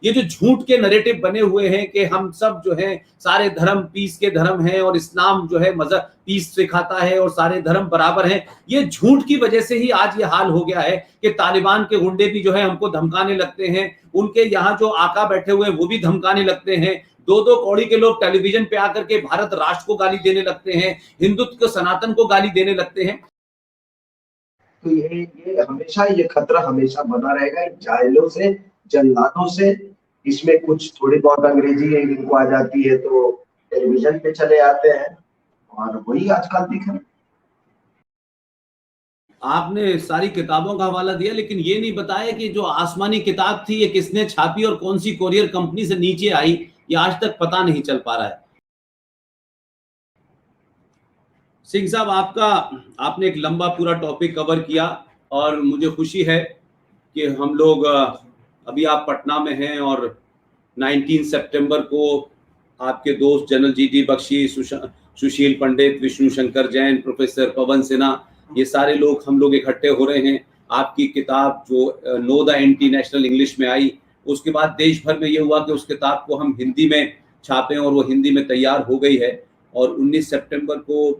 ये जो झूठ के नैरेटिव बने हुए हैं कि हम सब जो है सारे धर्म पीस के धर्म हैं और इस्लाम जो है मजहब पीस सिखाता है और सारे धर्म बराबर हैं, ये झूठ की वजह से ही आज ये हाल हो गया है कि तालिबान के गुंडे भी जो है हमको धमकाने लगते हैं, उनके यहाँ जो आका बैठे हुए हैं वो भी धमकाने लगते हैं, दो दो कौड़ी के लोग टेलीविजन पे आकर के भारत राष्ट्र को गाली देने लगते हैं, हिंदुत्व सनातन को गाली देने लगते हैं। तो ये हमेशा ये खतरा हमेशा बना रहेगा जाहिलों से, जल्लादों से। इसमें कुछ थोड़ी बहुत अंग्रेजी इनको आ जाती है तो टेलीविजन पे चले आते हैं और वही आजकल दिख रहा है। आपने सारी किताबों का हवाला दिया, लेकिन ये नहीं बताया कि जो आसमानी किताब थी ये किसने छापी और कौन सी कोरियर कंपनी से नीचे आई, ये आज तक पता नहीं चल पा रहा है। सिंह साहब, आपने एक लंबा पूरा टॉपिक कवर किया और मुझे खुशी है कि हम लोग अभी आप पटना में हैं और 19 सितंबर को आपके दोस्त जनरल जी.डी. बख्शी, सुशील पंडित, विष्णु शंकर जैन, प्रोफेसर पवन सिन्हा, ये सारे लोग हम लोग इकट्ठे हो रहे हैं। आपकी किताब जो know the anti national English में आई, उसके बाद देश भर में ये हुआ कि उस किताब को हम हिंदी में छापें और वो हिंदी में तैयार हो गई है। और 19 सितंबर को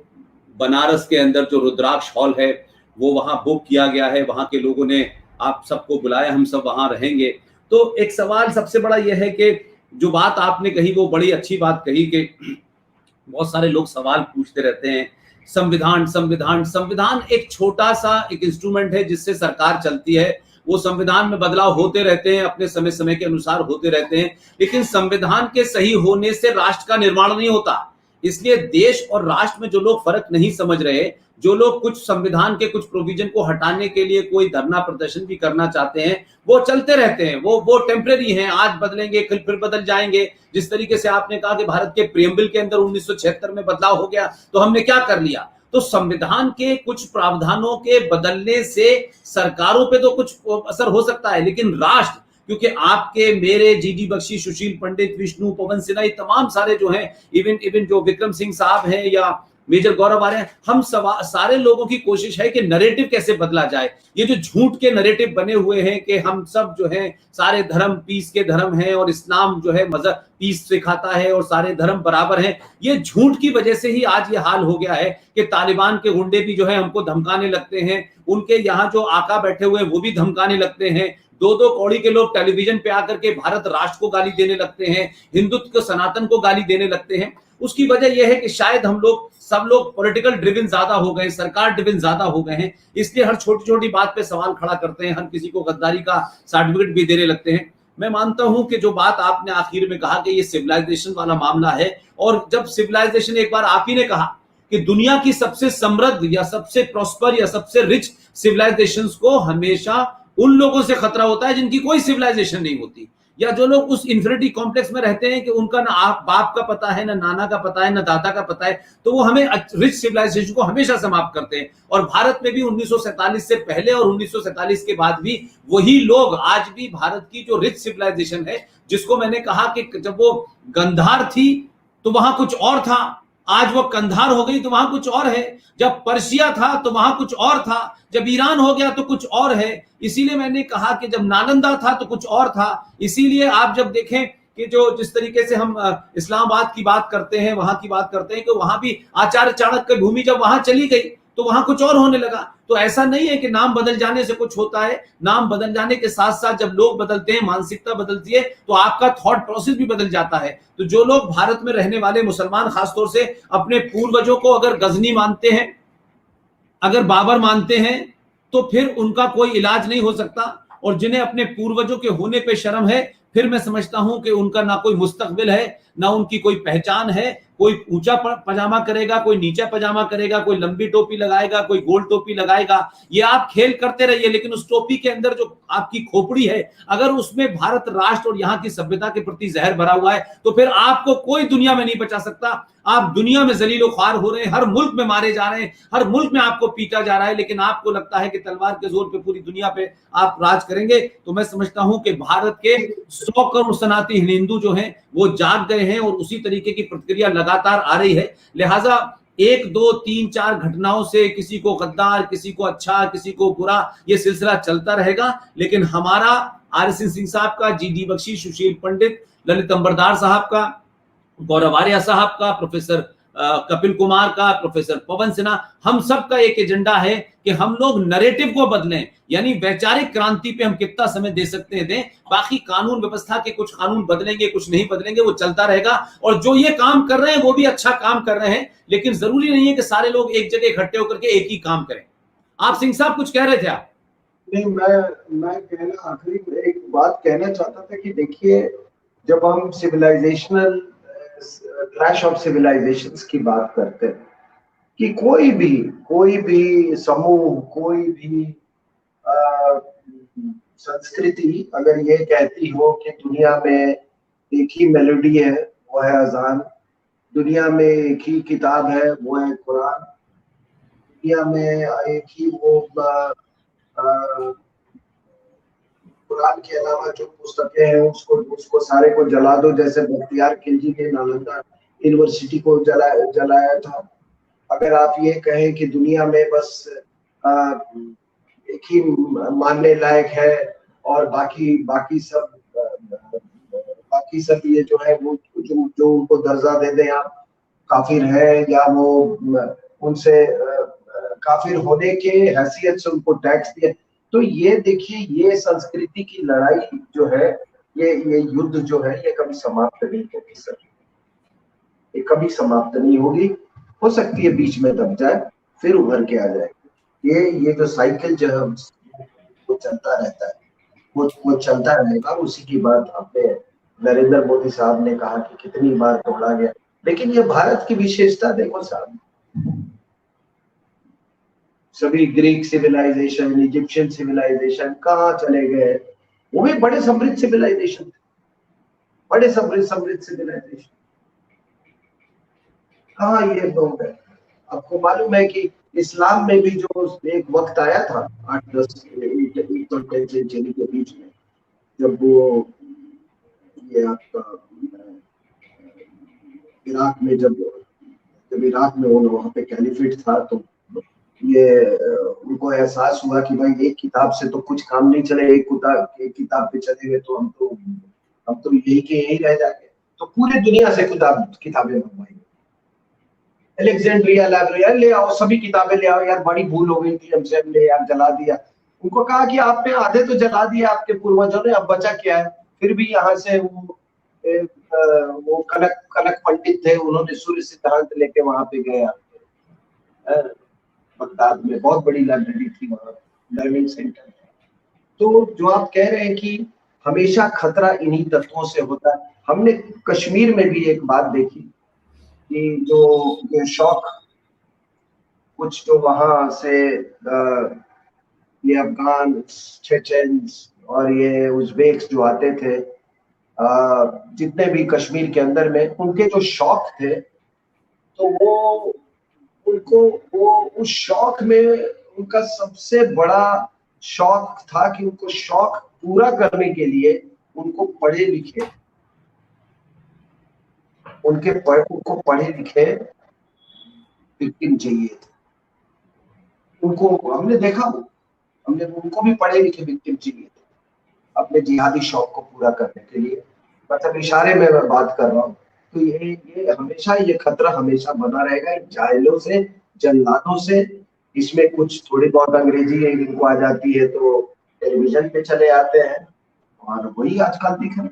बनारस के अंदर जो रुद्राक्ष हॉल है वो वहाँ बुक किया गया है, वहाँ के लोगों ने आप सबको बुलाया, हम सब वहाँ रहेंगे। तो एक सवाल सबसे बड़ा यह है कि जो बात आपने कही वो बड़ी अच्छी बात कही कि बहुत सारे लोग सवाल पूछते रहते हैं, संविधान संविधान संविधान एक छोटा सा एक इंस्ट्रूमेंट है जिससे सरकार चलती है। वो संविधान में बदलाव होते रहते हैं, अपने समय समय के अनुसार होते रहते हैं, लेकिन संविधान के सही होने से राष्ट्र का निर्माण नहीं होता। इसलिए देश और राष्ट्र में जो लोग फर्क नहीं समझ रहे, जो लोग कुछ संविधान के कुछ प्रोविजन को हटाने के लिए कोई धरना प्रदर्शन भी करना चाहते हैं, वो चलते रहते हैं, वो टेम्परेरी हैं, आज बदलेंगे फिर बदल जाएंगे। जिस तरीके से आपने कहा कि भारत के प्रियम्बल के अंदर 1976 में बदलाव हो गया तो हमने क्या कर लिया। तो संविधान के कुछ प्रावधानों के बदलने से सरकारों पे तो कुछ असर हो सकता है, लेकिन राष्ट्र, क्योंकि आपके, मेरे, जी.डी. बख्शी, सुशील पंडित, विष्णु, पवन सिन्हा, ये तमाम सारे जो हैं, इवन जो विक्रम सिंह साहब हैं या मेजर गौरव आ रहे हैं, हम सारे लोगों की कोशिश है कि नैरेटिव कैसे बदला जाए। ये जो झूठ के नैरेटिव बने हुए हैं कि हम सब जो है सारे धर्म पीस के धर्म हैं और इस्लाम जो है मजहब पीस सिखाता है और सारे धर्म बराबर हैं, ये झूठ की वजह से ही आज ये हाल हो गया है कि तालिबान के गुंडे भी जो है हमको धमकाने लगते हैं, उनके यहाँ जो आका बैठे हुए हैं वो भी धमकाने लगते हैं, दो दो कौड़ी के लोग टेलीविजन पे आकर के भारत राष्ट्र को गाली देने लगते हैं, हिंदुत्व सनातन को गाली देने लगते हैं। उसकी वजह यह है कि शायद हम लोग सब लोग पॉलिटिकल ड्रिवन ज्यादा हो गए, सरकार ड्रिवन ज्यादा हो गए हैं, इसलिए हर छोटी छोटी बात पे सवाल खड़ा करते हैं, हर किसी को गद्दारी का सर्टिफिकेट भी देने लगते हैं। मैं मानता हूं कि जो बात आपने आखिर में कहा कि ये सिविलाइजेशन वाला मामला है, और जब सिविलाइजेशन, एक बार आप ही ने कहा कि दुनिया की सबसे समृद्ध या सबसे प्रॉस्पर या सबसे रिच सिविलाइजेशंस को हमेशा उन लोगों से खतरा होता है जिनकी कोई सिविलाइजेशन नहीं होती, या जो लोग उस इंफिनिटी कॉम्प्लेक्स में रहते हैं कि उनका ना आप बाप का पता है, ना नाना का पता है, ना दादा का पता है, तो वो हमें रिच सिविलाइजेशन को हमेशा समाप्त करते हैं। और भारत में भी 1947 से पहले और 1947 के बाद भी वही लोग आज भी भारत की जो रिच सिविलाइजेशन है, जिसको मैंने कहा कि जब वो गंधार थी तो वहां कुछ और था, आज वो कंधार हो गई तो वहां कुछ और है, जब पर्शिया था तो वहां कुछ और था, जब ईरान हो गया तो कुछ और है। इसीलिए मैंने कहा कि जब नालंदा था तो कुछ और था। इसीलिए आप जब देखें कि जो जिस तरीके से हम इस्लामाबाद की बात करते हैं, वहां की बात करते हैं कि वहां भी आचार्य चाणक्य की भूमि जब वहां चली गई तो वहां कुछ और होने लगा। तो ऐसा नहीं है कि नाम बदल जाने से कुछ होता है, नाम बदल जाने के साथ साथ जब लोग बदलते हैं, मानसिकता बदलती है, तो आपका थॉट प्रोसेस भी बदल जाता है। तो जो लोग भारत में रहने वाले मुसलमान खासतौर से अपने पूर्वजों को अगर गजनी मानते हैं, अगर बाबर मानते हैं, तो फिर उनका कोई इलाज नहीं हो सकता। और जिन्हें अपने पूर्वजों के होने पे शर्म है, फिर मैं समझता हूं कि उनका ना कोई मुस्तकबिल है, ना उनकी कोई पहचान है। कोई ऊंचा पजामा करेगा, कोई नीचा पजामा करेगा, कोई लंबी टोपी लगाएगा, कोई गोल टोपी लगाएगा, ये आप खेल करते रहिए, लेकिन उस टोपी के अंदर जो आपकी खोपड़ी है, अगर उसमें भारत राष्ट्र और यहाँ की सभ्यता के प्रति जहर भरा हुआ है, तो फिर आपको कोई दुनिया में नहीं बचा सकता। आप दुनिया में जलीलो ख्वार हो रहे हैं, हर मुल्क में मारे जा रहे हैं, हर मुल्क में आपको पीटा जा रहा है, लेकिन आपको लगता है कि तलवार के जोर पे पूरी दुनिया पे आप राज करेंगे। तो मैं समझता हूं कि भारत के 100 करोड़ सनातनी हिंदू जो हैं वो जाग गए हैं और उसी तरीके की प्रतिक्रिया लगातार आ रही है। लिहाजा 1, 2, 3, 4 घटनाओं से किसी को गद्दार, किसी को अच्छा, किसी को बुरा, ये सिलसिला चलता रहेगा, लेकिन हमारा RS सिंह साहब का, GD बख्शी, सुशील पंडित, ललित अंबरदार साहब का, गौरव आर्या साहब का, प्रोफेसर कपिल कुमार का, प्रोफेसर पवन सिन्हा, हम सब का एक एजेंडा है कि हम लोग नरेटिव को बदलें, यानी वैचारिक क्रांति पे हम कितना समय दे सकते हैं दें। बाकी कानून व्यवस्था के कुछ कानून बदलेंगे, कुछ नहीं बदलेंगे, वो चलता रहेगा। और जो ये काम कर रहे हैं वो भी अच्छा काम कर रहे हैं, लेकिन जरूरी नहीं है कि सारे लोग एक जगह इकट्ठे होकर के एक ही काम करें। आप सिंह साहब कुछ कह रहे थे आप? नहीं, मैं कहना आखिरी में एक बात कहना चाहता था कि देखिए, जब हम सिविलाइजेशनल क्लैश ऑफ सिविलाइजेशंस की बात करते हैं कि कोई भी समूह, कोई भी संस्कृति अगर ये कहती हो कि दुनिया में एक ही मेलोडी है, वो है अजान, दुनिया में एक ही किताब है, वो है कुरान, दुनिया में एक ही वो कुरान के अलावा जो पुस्तकें हैं उसको सारे को जला दो, जैसे बख्तियार खिलजी ने नालंदा यूनिवर्सिटी को जलाया था। अगर आप ये कहें कि दुनिया में बस एक ही मानने लायक है और बाकी सब ये जो है वो जो उनको दर्जा दे दें आप काफिर है, या वो उनसे काफिर होने के हैसियत से उनको टैक्स दिया, तो ये देखिए, ये संस्कृति की लड़ाई जो है, ये युद्ध जो है, ये कभी समाप्त नहीं होगी सर, ये कभी समाप्त नहीं होगी। हो सकती है बीच में दब जाए, फिर उभर के आ जाएगी। ये जो साइकिल जो है वो चलता रहता है, वो चलता रहेगा। उसी की बात अपने नरेंद्र मोदी साहब ने कहा कि कितनी बार तोड़ा गया, लेकिन ये भारत की विशेषता देखो साहब, सभी ग्रीक सिविलाइजेशन, इजिप्शियन सिविलाइजेशन कहाँ चले गए? वो भी बड़े समृद्ध सिविलाइजेशन थे, बड़े समृद्ध सिविलाइजेशन, कहाँ ये लोग हैं? आपको मालूम है कि इस्लाम में भी जो एक वक्त आया था 8-10 सेंचुरी के बीच में, जब वो ये आपका इराक में जब इराक में वहाँ पे कैलिफेट था, तो ये उनको एहसास हुआ कि भाई एक किताब से तो कुछ काम नहीं चले, एक किताब पे चलेंगे तो हम तो यही के यही रह जाएंगे। तो पूरे दुनिया से किताबें मंगवाई, अलेक्जेंड्रिया लाइब्रेरी ले आओ, सभी किताबें ले आओ यार, बड़ी भूल हो गई थी हमसे, हमने यार जला दिया। उनको कहा कि आपने आधे तो जला दिया आपके पूर्वजों ने, अब बचा क्या है? फिर भी यहाँ से वो कनक पंडित थे, उन्होंने सूर्य सिद्धांत लेके वहां पे गया, बगदाद में बहुत बड़ी लाइब्रेरी थी, वहां लर्निंग सेंटर। तो जो आप कह रहे हैं कि हमेशा खतरा इन्हीं तत्वों से होता है, हमने कश्मीर में भी एक बात देखी कि जो ये शौक कुछ जो वहां से ये अफगान, चेचेन्स और ये उज़्बेक्स जो आते थे, जितने भी कश्मीर के अंदर में, उनके जो शौक थे, तो वो उस शौक में उनका सबसे बड़ा शौक था कि उनको शौक पूरा करने के लिए उनको पढ़े लिखे विक्टिम चाहिए थे। उनको हमने देखा, उनको भी पढ़े लिखे विक्टिम चाहिए थे अपने जिहादी शौक को पूरा करने के लिए। मतलब इशारे में मैं बात कर रहा हूँ। तो ये हमेशा ये खतरा हमेशा बना रहेगा, जाहिलों से, जल्लादों से। इसमें कुछ थोड़ी बहुत अंग्रेजी इनको आ जाती है तो टेलीविजन पे चले आते हैं, और वही आजकल दिख रहा है।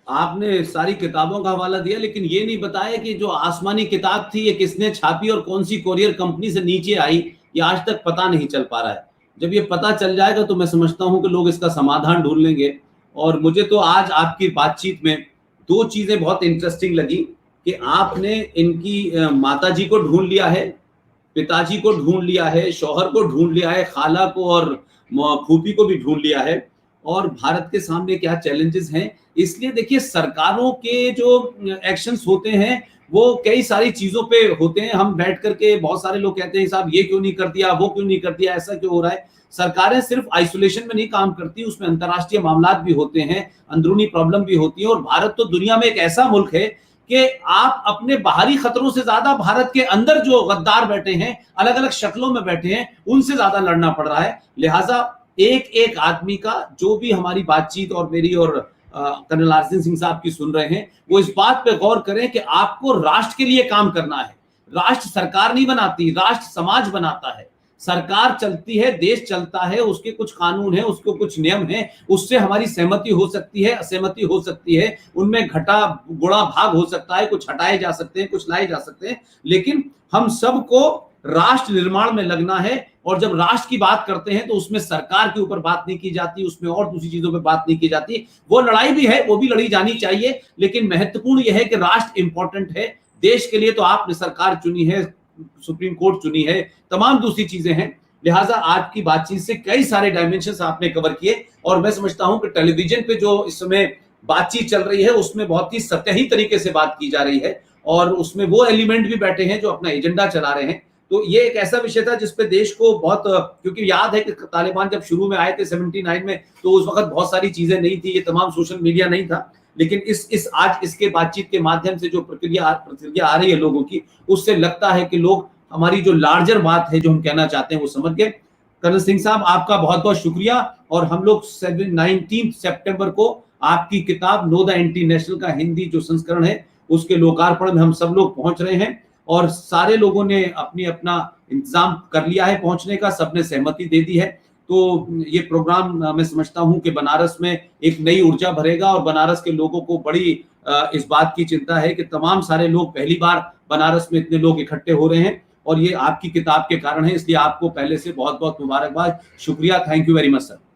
आपने सारी किताबों का हवाला दिया, लेकिन ये नहीं बताया कि जो आसमानी किताब थी ये किसने छापी और कौन सी कोरियर कंपनी से नीचे आई, ये आज तक पता नहीं चल पा रहा है। जब ये पता चल जाएगा तो मैं समझता हूं कि लोग इसका समाधान ढूंढ लेंगे। और मुझे तो आज आपकी बातचीत में 2 चीजें बहुत इंटरेस्टिंग लगी कि आपने इनकी माताजी को ढूंढ लिया है, पिताजी को ढूंढ लिया है, शौहर को ढूंढ लिया है, खाला को और फूफी को भी ढूंढ लिया है, और भारत के सामने क्या चैलेंजेस हैं। इसलिए देखिए, सरकारों के जो एक्शंस होते हैं वो कई सारी चीजों पे होते हैं। हम बैठ करके बहुत सारे लोग कहते हैं साहब ये क्यों नहीं कर दिया, वो क्यों नहीं कर दिया, ऐसा क्यों हो रहा है। सरकारें सिर्फ आइसोलेशन में नहीं काम करती, उसमें अंतर्राष्ट्रीय मामलात भी होते हैं, अंदरूनी प्रॉब्लम भी होती है। और भारत तो दुनिया में एक ऐसा मुल्क है कि आप अपने बाहरी खतरों से ज्यादा भारत के अंदर जो गद्दार बैठे हैं, अलग अलग शक्लों में बैठे हैं, उनसे ज्यादा लड़ना पड़ रहा है। लिहाजा एक एक आदमी का, जो भी हमारी बातचीत और मेरी और कर्नल आरसीएन सिंह साहब की सुन रहे हैं, वो इस बात पे गौर करें कि आपको राष्ट्र के लिए काम करना है। राष्ट्र सरकार नहीं बनाती, राष्ट्र समाज बनाता है। सरकार चलती है, देश चलता है, उसके कुछ कानून है, उसके कुछ नियम है, उससे हमारी सहमति हो सकती है, असहमति हो सकती है, उनमें घटा गुणा भाग हो सकता है, कुछ हटाए जा सकते हैं, कुछ लाए जा सकते हैं, लेकिन हम सबको राष्ट्र निर्माण में लगना है। और जब राष्ट्र की बात करते हैं तो उसमें सरकार के ऊपर बात नहीं की जाती, उसमें और दूसरी चीजों पे बात नहीं की जाती। वो लड़ाई भी है, वो भी लड़ी जानी चाहिए, लेकिन महत्वपूर्ण यह है कि राष्ट्र इंपॉर्टेंट है। देश के लिए तो आपने सरकार चुनी है, सुप्रीम कोर्ट चुनी है, तमाम दूसरी चीजें हैं। लिहाजा आज की बातचीत से कई सारे डायमेंशंस आपने कवर किए, और मैं समझता हूं कि टेलीविजन पे जो इस समय बातचीत चल रही है उसमें बहुत ही सतही तरीके से बात की जा रही है, और उसमें वो एलिमेंट भी बैठे हैं जो अपना एजेंडा चला रहे हैं। तो ये एक ऐसा विषय था जिसपे देश को बहुत, क्योंकि याद है कि तालिबान जब शुरू में आए थे 79 में, तो उस वक्त बहुत सारी चीजें नहीं थी, ये तमाम सोशल मीडिया नहीं था, लेकिन इस आज इसके बातचीत के माध्यम से जो प्रतिक्रिया आ रही है लोगों की, उससे लगता है कि लोग हमारी जो लार्जर बात है जो हम कहना चाहते हैं वो समझ गए। कर्नल सिंह साहब, आपका बहुत बहुत शुक्रिया। और हम लोग 19 सितंबर को आपकी किताब नो द एंटी नेशनल का हिंदी जो संस्करण है उसके लोकार्पण में हम सब लोग पहुंच रहे हैं, और सारे लोगों ने अपना इंतजाम कर लिया है पहुंचने का, सबने सहमति दे दी है। तो ये प्रोग्राम मैं समझता हूं कि बनारस में एक नई ऊर्जा भरेगा, और बनारस के लोगों को बड़ी इस बात की चिंता है कि तमाम सारे लोग पहली बार बनारस में इतने लोग इकट्ठे हो रहे हैं, और ये आपकी किताब के कारण है, इसलिए आपको पहले से बहुत बहुत मुबारकबाद। शुक्रिया, thank you very much sir.